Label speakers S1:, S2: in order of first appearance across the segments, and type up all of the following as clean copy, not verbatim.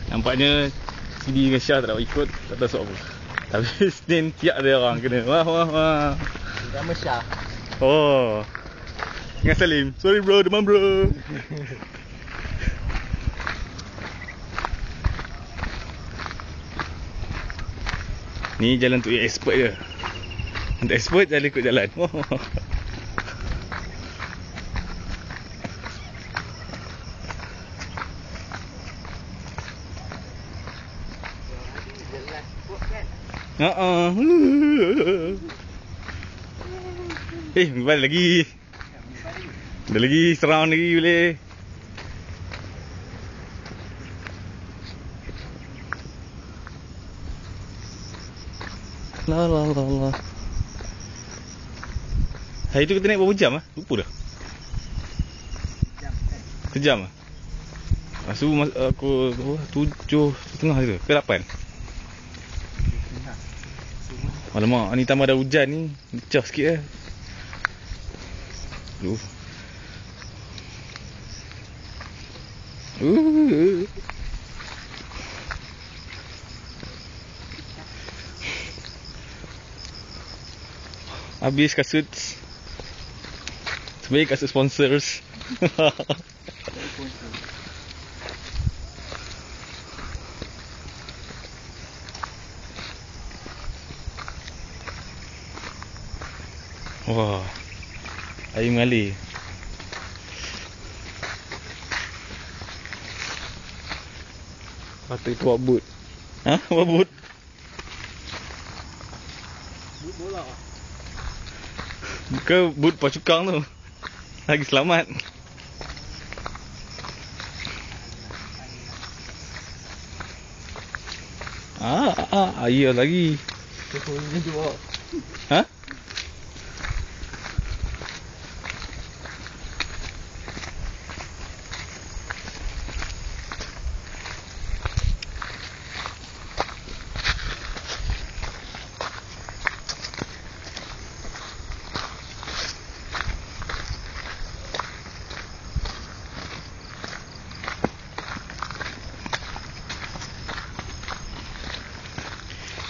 S1: Nampaknya Sidi dengan Syah tak dapat ikut, tak tahu sebab apa. Tapi Senin tiap ada orang kena. Wah.
S2: Nama Syah.
S1: Oh. Dengan Salim. Sorry bro, demam bro. Ni jalan untuk yang expert je. Untuk expert jalan ikut jalan. Balik lagi. Ada lagi surround lagi boleh. La. Hari tu kita naik berapa jam ah? Lupa dah. Sejam ah? Lepas tu aku 7.30 je ke 8? Alamak, ni tambah dah hujan ni. Pecah sikit Habis kasut. Sebaik kasut sponsors. Wah, air mengalir. Patut itu buat boot. Buat boot? Boot bola. Ke boot pacukang tu. Lagi selamat. Air lagi.
S2: Ini tu bawa.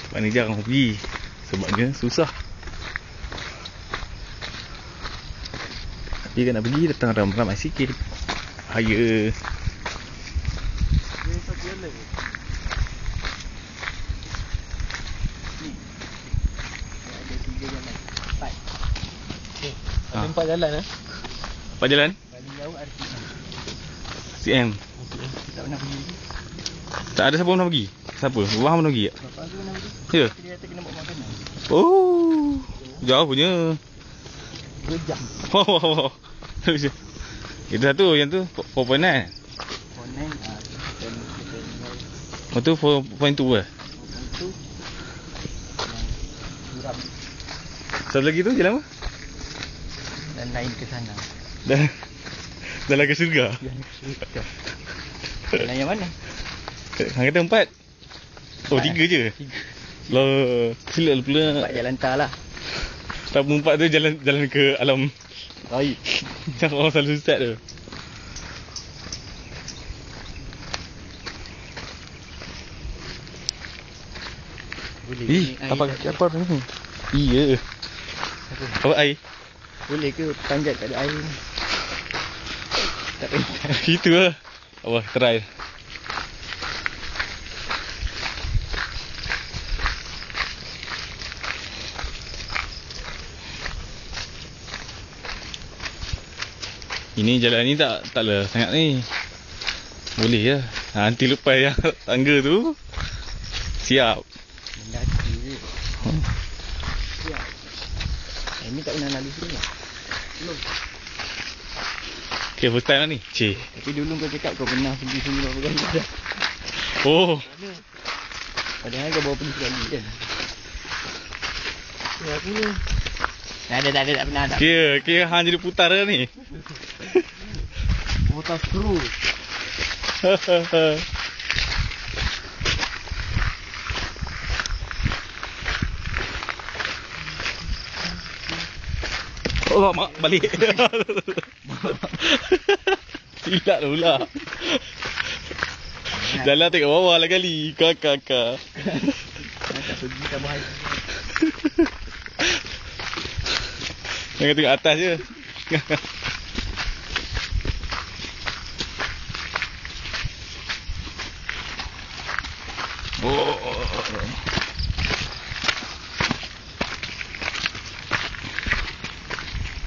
S1: Sebab ni jarang pergi. Sebabnya susah. Tapi kan nak pergi datang ramai-ramai sikit. Bahaya.
S2: Ada 4 jalan
S1: 4 jalan?
S2: Paling jauh
S1: RCM.
S2: Tak pernah pergi.
S1: Tak ada siapa pernah pergi? Siapa? Wah pernah pergi tak?
S2: Bapak tu pernah pergi.
S1: Ya?
S2: Dia kata kena bawa makanan.
S1: Oh, jauh punya.
S2: 2 jam.
S1: Itu satu, yang tu 4.9.
S2: 4.9
S1: Oh tu 4.2 lah.
S2: 4.2 suram.
S1: Satu lagi tu jalan apa?
S2: Dan lain ke sana.
S1: Jalan ke syurga?
S2: Jalan yang mana?
S1: Hang kata 4. Oh 3 je?
S2: 3.
S1: Lah, silap pula.
S2: 4 jalan tak lah.
S1: Tak 4 tu jalan ke alam
S2: Baik.
S1: yang orang selalu start tu.
S2: Boleh.
S1: Apa ni? Iya. Apa air?
S2: Boleh ke panjat kat air ni? Tak payah.
S1: Itu lah. Apa, try. Ini jalan ni taklah sangat ni. Boleh lah. Nanti lepas yang tangga tu siap.
S2: Mendaki je. Siap. Ini tak pernah lalu sini lah. Belum.
S1: Okay, first time lah ni. Cik.
S2: Tapi dulu kau cakap kau pernah pergi sini berapa kali dah.
S1: Oh.
S2: Padahal kau bawa pergi sekali kan. Ya aku ni. Tak pernah tak.
S1: Kira hang jadi putar lah ni.
S2: Motor screw.
S1: Oh, mak balik. Silap lah pula. Jalan tengok bawah lah kali. Kakak.
S2: Tak pergi tak bahaya.
S1: Jangan tengok atas je.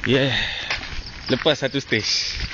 S1: Yeah. Lepas satu stage.